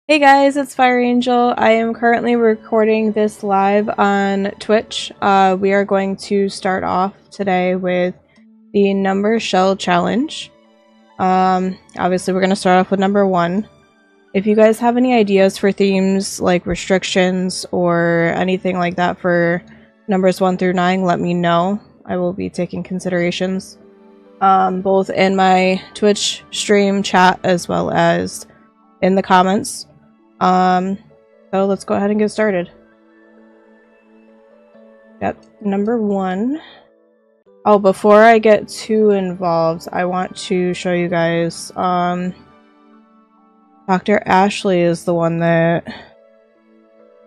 Hey guys, it's Fire Angel. I am currently recording this live on Twitch. We are going to start off today with the number shell challenge. Obviously we're going to start off with number 1. If you guys have any ideas for themes like restrictions or anything like that for numbers 1 through 9, let me know. I will be taking considerations both in my Twitch stream chat as well as in the comments. So let's go ahead and get started. Got number 1. Oh, before I get too involved, I want to show you guys, Dr. Ashley is the one that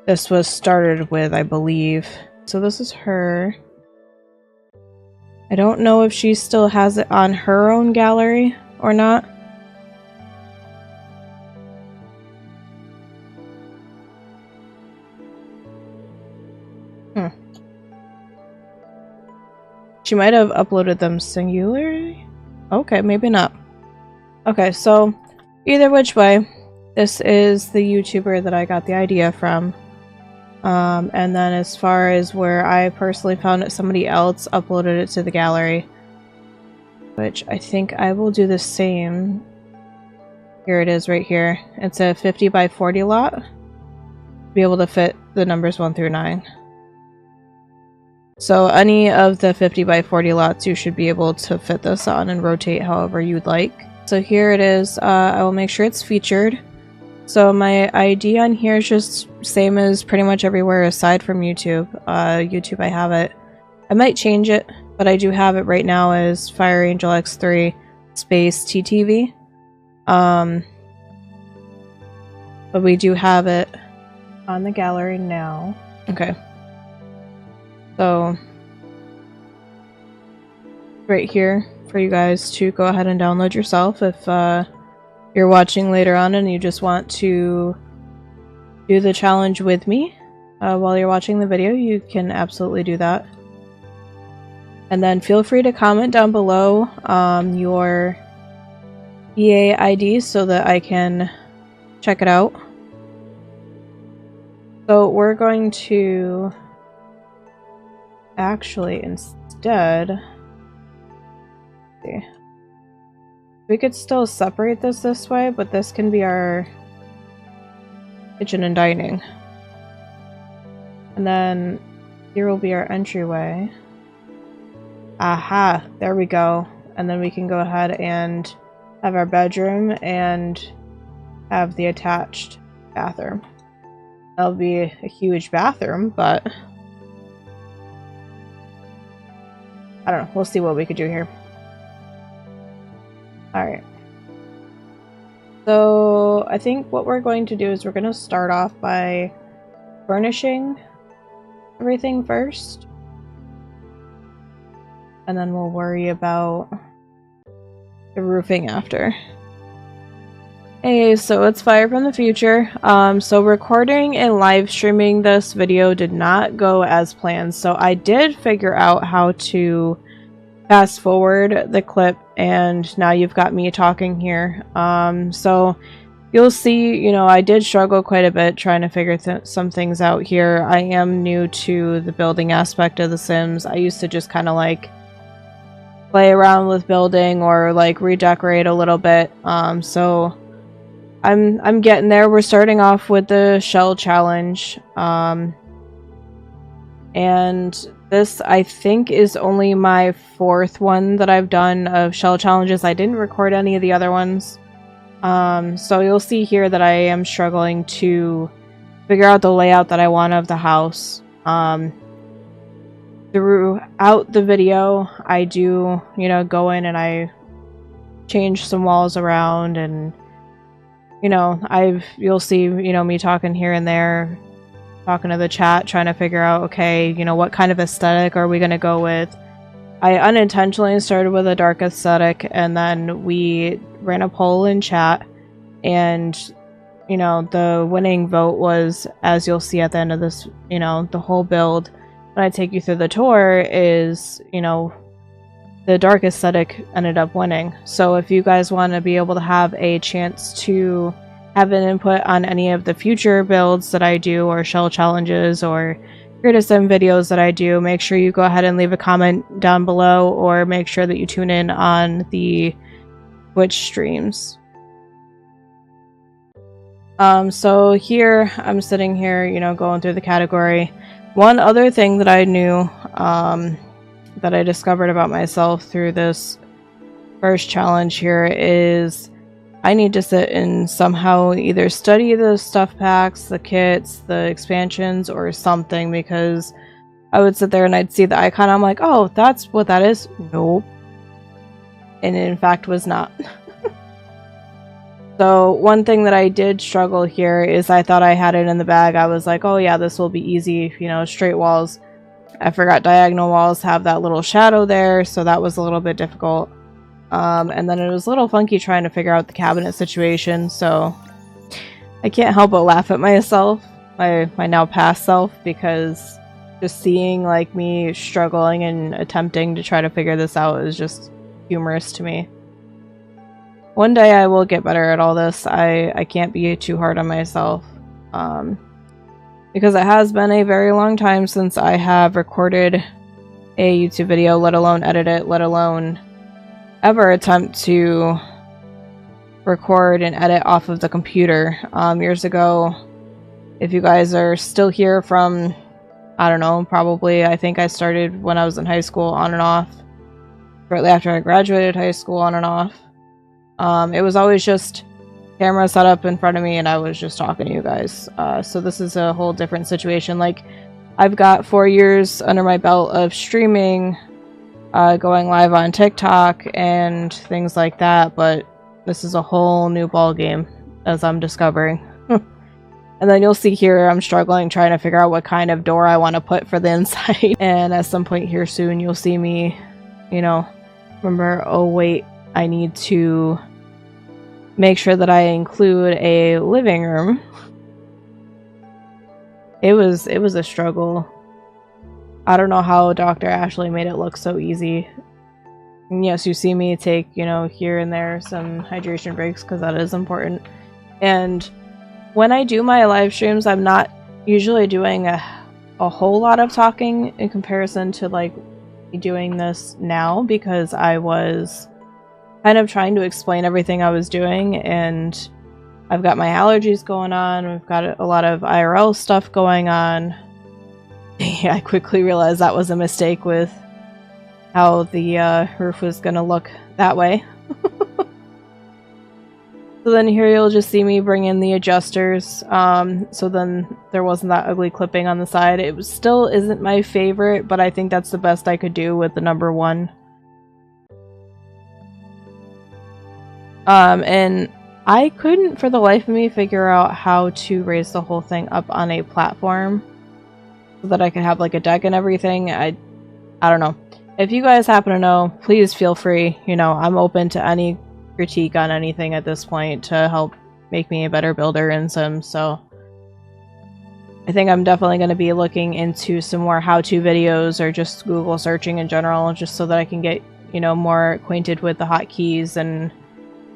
this was started with, I believe. So this is her. I don't know if she still has it on her own gallery or not. She might have uploaded them singularly? Okay, maybe not. Okay, so either which way, this is the YouTuber that I got the idea from. And then as far as where I personally found it, somebody else uploaded it to the gallery. Which I think I will do the same. Here it is right here. It's a 50 by 40 lot. Be able to fit the numbers 1 through 9. So any of the 50 by 40 lots you should be able to fit this on and rotate however you'd like. So here it is. I will make sure it's featured. So my ID on here is just same as pretty much everywhere aside from YouTube. YouTube I have it. I might change it, but I do have it right now as Fire Angel X3 space TTV. But we do have it on the gallery now. Okay. So, right here for you guys to go ahead and download yourself if you're watching later on and you just want to do the challenge with me while you're watching the video, you can absolutely do that. And then feel free to comment down below your EA ID so that I can check it out. So we're going to actually instead see. We could still separate this way, but this can be our kitchen and dining, and then here will be our entryway. Aha, there we go. And then we can go ahead and have our bedroom and have the attached bathroom. That'll be a huge bathroom, but I don't know. We'll see what we could do here. Alright. So, I think what we're going to do is we're going to start off by furnishing everything first. And then we'll worry about the roofing after. Hey, so it's Fire from the future. So recording and live streaming this video did not go as planned. So I did figure out how to fast forward the clip, and now you've got me talking here. So you'll see, you know, I did struggle quite a bit trying to figure some things out here. I am new to the building aspect of The Sims. I used to just kind of like play around with building or like redecorate a little bit. So I'm getting there. We're starting off with the shell challenge. And this, I think, is only my 4th one that I've done of shell challenges. I didn't record any of the other ones. So you'll see here that I am struggling to figure out the layout that I want of the house. Throughout the video, I do, you know, go in and I change some walls around, and you know, you'll see, you know, me talking here and there, talking to the chat, trying to figure out, okay, you know, what kind of aesthetic are we going to go with. I unintentionally started with a dark aesthetic, and then we ran a poll in chat, and, you know, the winning vote was, as you'll see at the end of this, you know, the whole build, when I take you through the tour, is, you know, the dark aesthetic ended up winning. So if you guys want to be able to have a chance to have an input on any of the future builds that I do, or shell challenges, or criticism videos that I do, make sure you go ahead and leave a comment down below, or make sure that you tune in on the Twitch streams. So here, I'm sitting here, you know, going through the category. One other thing that I knew, that I discovered about myself through this first challenge here is I need to sit and somehow either study the stuff packs, the kits, the expansions, or something, because I would sit there and I'd see the icon, I'm like, oh, that's what that is? Nope. And it in fact was not. So one thing that I did struggle here is I thought I had it in the bag. I was like, oh yeah, this will be easy, you know, straight walls. I forgot diagonal walls have that little shadow there, so that was a little bit difficult. And then it was a little funky trying to figure out the cabinet situation, so I can't help but laugh at myself, my now past self, because just seeing like me struggling and attempting to try to figure this out is just humorous to me. One day I will get better at all this. I can't be too hard on myself. Because it has been a very long time since I have recorded a YouTube video, let alone edit it, let alone ever attempt to record and edit off of the computer. Years ago, if you guys are still here from, I don't know, probably, I think I started when I was in high school on and off. Shortly after I graduated high school on and off. It was always just camera set up in front of me and I was just talking to you guys. So this is a whole different situation. Like, I've got 4 years under my belt of streaming, going live on TikTok and things like that, but this is a whole new ball game, as I'm discovering. And then you'll see here I'm struggling trying to figure out what kind of door I want to put for the inside. And at some point here soon you'll see me, you know, remember, oh wait, I need to make sure that I include a living room. It was a struggle. I don't know how Dr. Ashley made it look so easy. And yes, you see me take, you know, here and there some hydration breaks because that is important. And when I do my live streams, I'm not usually doing a whole lot of talking in comparison to like doing this now, because I was kind of trying to explain everything I was doing, and I've got my allergies going on, we've got a lot of IRL stuff going on. I quickly realized that was a mistake with how the roof was gonna look that way. So then here you'll just see me bring in the adjusters, so then there wasn't that ugly clipping on the side. It still isn't my favorite, but I think that's the best I could do with the number 1. And I couldn't for the life of me figure out how to raise the whole thing up on a platform so that I could have like a deck and everything. I don't know. If you guys happen to know, please feel free. You know, I'm open to any critique on anything at this point to help make me a better builder in Sims, so I think I'm definitely going to be looking into some more how-to videos or just Google searching in general, just so that I can get, you know, more acquainted with the hotkeys and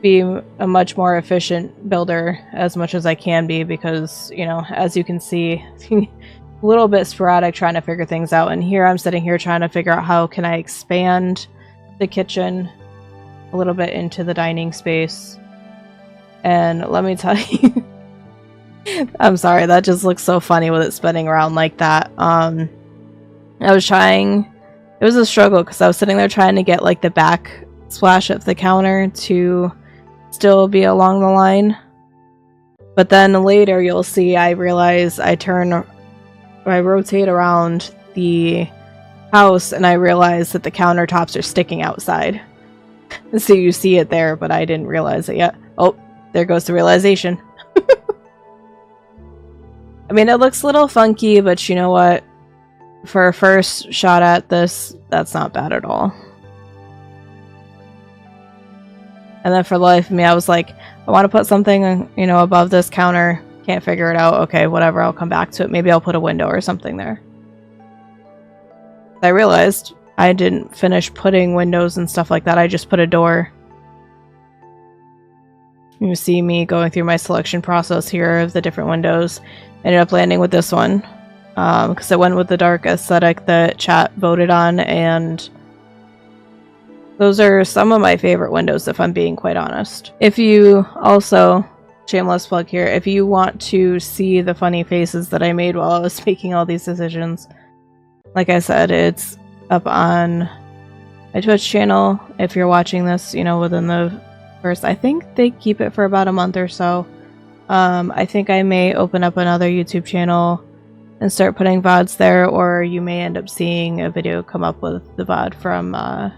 be a much more efficient builder as much as I can be, because, you know, as you can see, a little bit sporadic trying to figure things out. And here I'm sitting here trying to figure out how can I expand the kitchen a little bit into the dining space. And let me tell you, I'm sorry, that just looks so funny with it spinning around like that. I was trying, it was a struggle because I was sitting there trying to get like the back splash of the counter to still be along the line, but then later you'll see I realize I rotate around the house and I realize that the countertops are sticking outside. And so you see it there, but I didn't realize it yet. Oh, there goes the realization. I mean, it looks a little funky, but you know what? For a first shot at this, that's not bad at all. And then for the life of me, I was like, I want to put something, you know, above this counter. Can't figure it out. Okay, whatever, I'll come back to it. Maybe I'll put a window or something there. I realized I didn't finish putting windows and stuff like that. I just put a door. You see me going through my selection process here of the different windows. Ended up landing with this one because it went with the dark aesthetic that chat voted on, and those are some of my favorite windows, if I'm being quite honest. If you also, shameless plug here, if you want to see the funny faces that I made while I was making all these decisions, like I said, it's up on my Twitch channel. If you're watching this, you know, within the first, I think they keep it for about a month or so. I think I may open up another YouTube channel and start putting VODs there, or you may end up seeing a video come up with the VOD from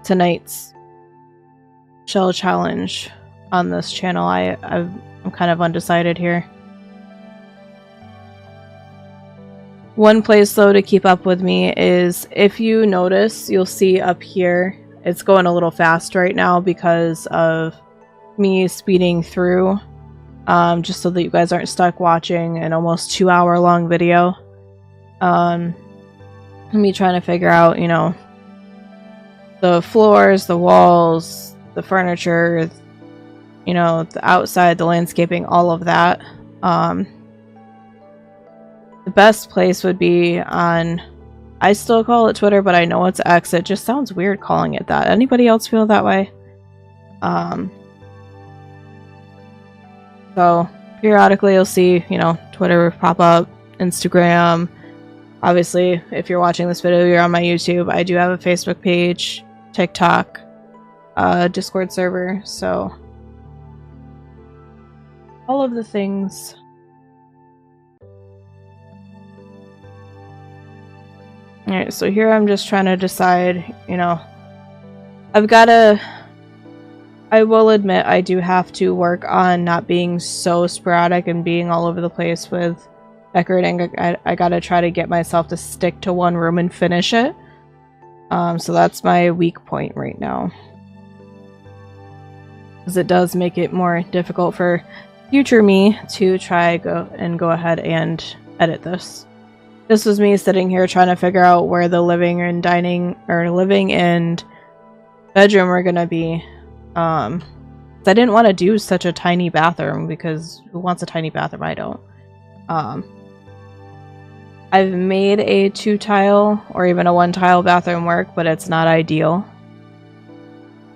tonight's shell challenge on this channel. I'm kind of undecided here. One place though to keep up with me is, if you notice, you'll see up here it's going a little fast right now because of me speeding through, just so that you guys aren't stuck watching an almost 2-hour long video. Me trying to figure out, you know, the floors, the walls, the furniture, you know, the outside, the landscaping, all of that. The best place would be on, I still call it Twitter, but I know it's X. It just sounds weird calling it that. Anybody else feel that way? So periodically you'll see, you know, Twitter pop up, Instagram. Obviously, if you're watching this video, you're on my YouTube. I do have a Facebook page, TikTok, Discord server, so all of the things. Alright, so here I'm just trying to decide, you know, I will admit I do have to work on not being so sporadic and being all over the place with decorating. I gotta try to get myself to stick to one room and finish it. So that's my weak point right now, because it does make it more difficult for future me to try go ahead and edit this. This was me sitting here trying to figure out where the living and bedroom are gonna be. I didn't want to do such a tiny bathroom, because who wants a tiny bathroom? I don't. I've made a 2-tile or even a 1-tile bathroom work, but it's not ideal.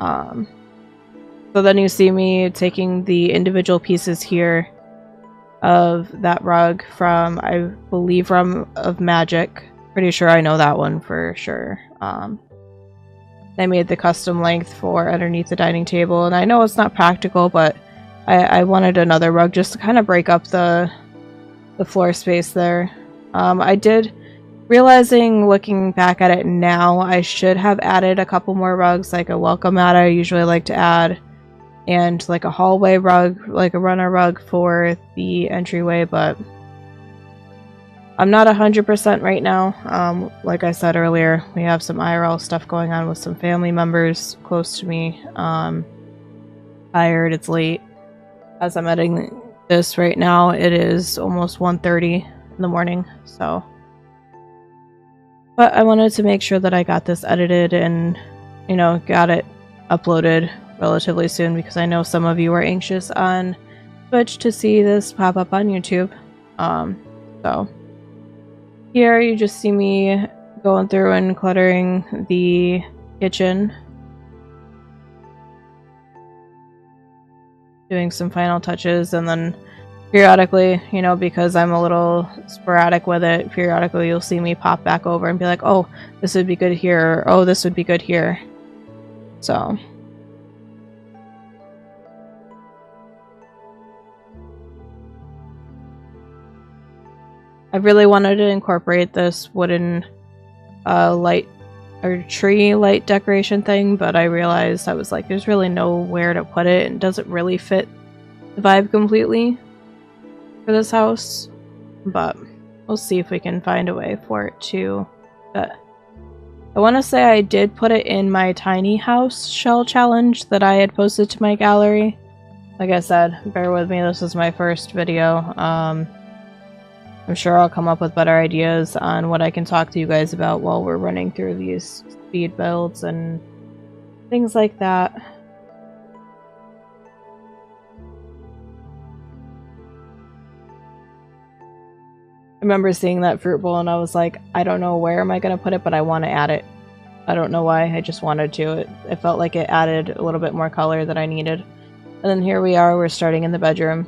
So then you see me taking the individual pieces here of that rug from, I believe, Realm of Magic. Pretty sure I know that one for sure. I made the custom length for underneath the dining table, and I know it's not practical, but I wanted another rug just to kind of break up the floor space there. I did, realizing looking back at it now, I should have added a couple more rugs, like a welcome mat I usually like to add, and like a hallway rug, like a runner rug for the entryway, but I'm not 100% right now. Like I said earlier, we have some IRL stuff going on with some family members close to me. Tired, it's late. As I'm editing this right now, it is almost 1:30 in the morning, so. But I wanted to make sure that I got this edited and, you know, got it uploaded relatively soon, because I know some of you are anxious on Twitch to see this pop up on YouTube. So here you just see me going through and cluttering the kitchen, doing some final touches, and then periodically, you know, because I'm a little sporadic with it, periodically you'll see me pop back over and be like, oh, this would be good here, or oh, this would be good here. So I really wanted to incorporate this wooden light or tree light decoration thing, but I realized I was like, there's really nowhere to put it, and it doesn't really fit the vibe completely for this house. But we'll see if we can find a way for it to fit. I want to say I did put it in my tiny house shell challenge that I had posted to my gallery. Like I said, bear with me, this is my first video. I'm sure I'll come up with better ideas on what I can talk to you guys about while we're running through these speed builds and things like that. remember seeing that fruit bowl and I was like, I don't know where am I going to put it, but I want to add it. I don't know why, I just wanted to. It felt like it added a little bit more color that I needed. And then here we are, we're starting in the bedroom.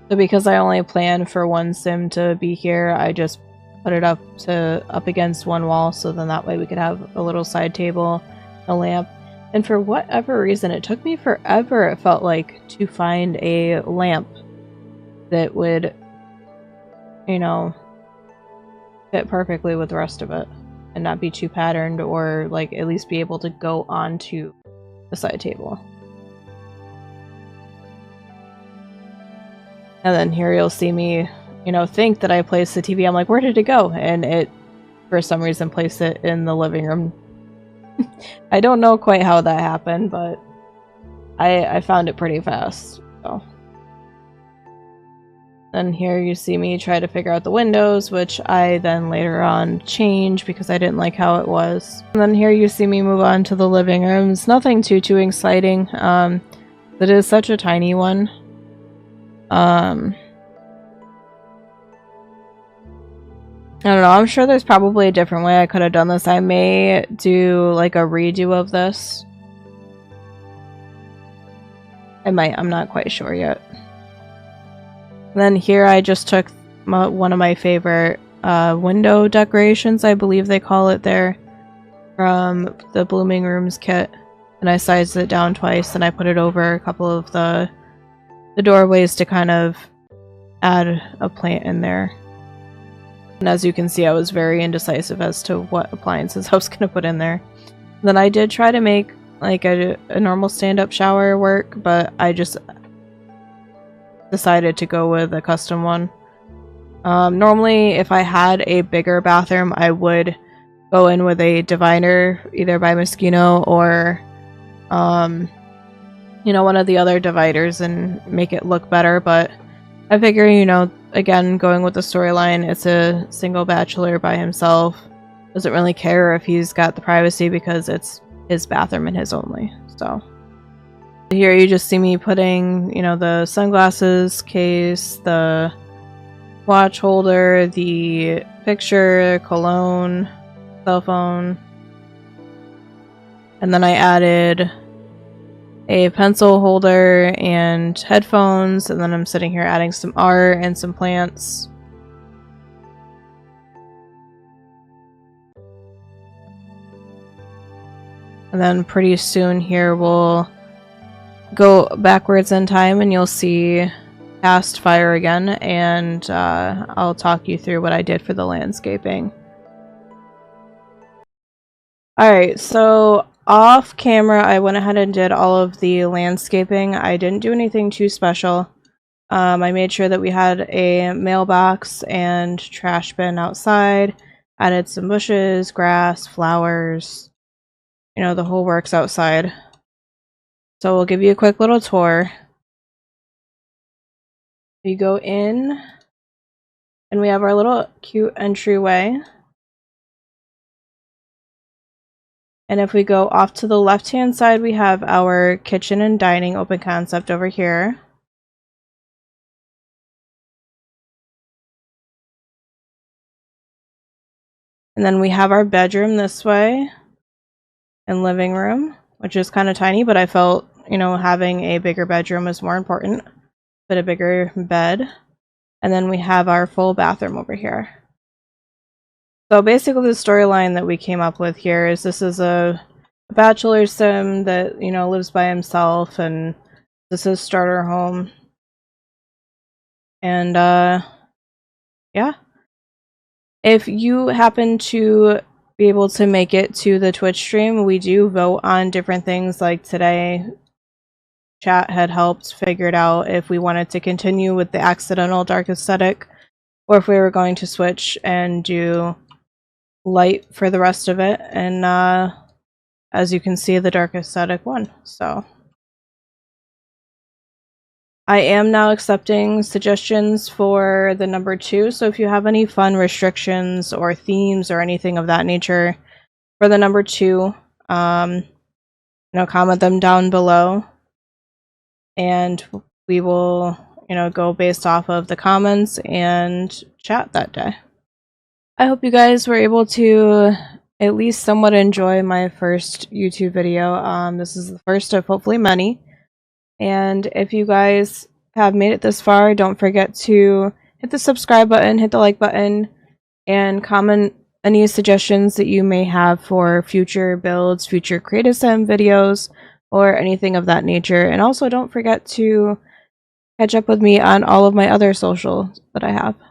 So because I only planned for one sim to be here, I just put it up against one wall, so then that way we could have a little side table, a lamp. And for whatever reason, it took me forever, it felt like, to find a lamp that would, you know, fit perfectly with the rest of it and not be too patterned, or like at least be able to go onto the side table. And then here you'll see me, you know, think that I placed the TV. I'm like, where did it go? And it, for some reason, placed it in the living room. I don't know quite how that happened, but I found it pretty fast. So. Then here you see me try to figure out the windows, which I then later on changed because I didn't like how it was. And then here you see me move on to the living room. It's nothing too exciting. It is such a tiny one. I don't know, I'm sure there's probably a different way I could have done this. I may do like a redo of this. I might, I'm not quite sure yet. And then here I just took one of my favorite window decorations, I believe they call it there, from the Blooming Rooms kit. And I sized it down twice and I put it over a couple of the doorways to kind of add a plant in there. And as you can see, I was very indecisive as to what appliances I was going to put in there. And then I did try to make like a normal stand-up shower work, but I just decided to go with a custom one. Normally, if I had a bigger bathroom, I would go in with a divider, either by Moschino or you know, one of the other dividers, and make it look better, but I figure, you know, again, going with the storyline, it's a single bachelor by himself. Doesn't really care if he's got the privacy because it's his bathroom and his only. So here you just see me putting, you know, the sunglasses case, the watch holder, the picture, cologne, cell phone, and then I added a pencil holder and headphones, and then I'm sitting here adding some art and some plants. And then pretty soon here we'll go backwards in time and you'll see past fire again, and I'll talk you through what I did for the landscaping. Alright, so off camera, I went ahead and did all of the landscaping. I didn't do anything too special. I made sure that we had a mailbox and trash bin outside. Added some bushes, grass, flowers, you know, the whole works outside. So we'll give you a quick little tour. You go in, and we have our little cute entryway. And if we go off to the left-hand side, we have our kitchen and dining open concept over here. And then we have our bedroom this way, and living room, which is kind of tiny, but I felt, you know, having a bigger bedroom is more important, but a bigger bed. And then we have our full bathroom over here. So basically the storyline that we came up with here is this is a bachelor sim that, you know, lives by himself, and this is starter home. And yeah. If you happen to be able to make it to the Twitch stream, we do vote on different things. Like today, chat had helped figure out if we wanted to continue with the accidental dark aesthetic, or if we were going to switch and do light for the rest of it. And as you can see, the dark aesthetic won. So I am now accepting suggestions for the number 2, so if you have any fun restrictions or themes or anything of that nature for the number 2, comment them down below, and we will, go based off of the comments and chat that day. I hope you guys were able to at least somewhat enjoy my first YouTube video. This is the first of hopefully many. And if you guys have made it this far, don't forget to hit the subscribe button, hit the like button, and comment any suggestions that you may have for future builds, future Creative Sim videos, or anything of that nature. And also don't forget to catch up with me on all of my other socials that I have.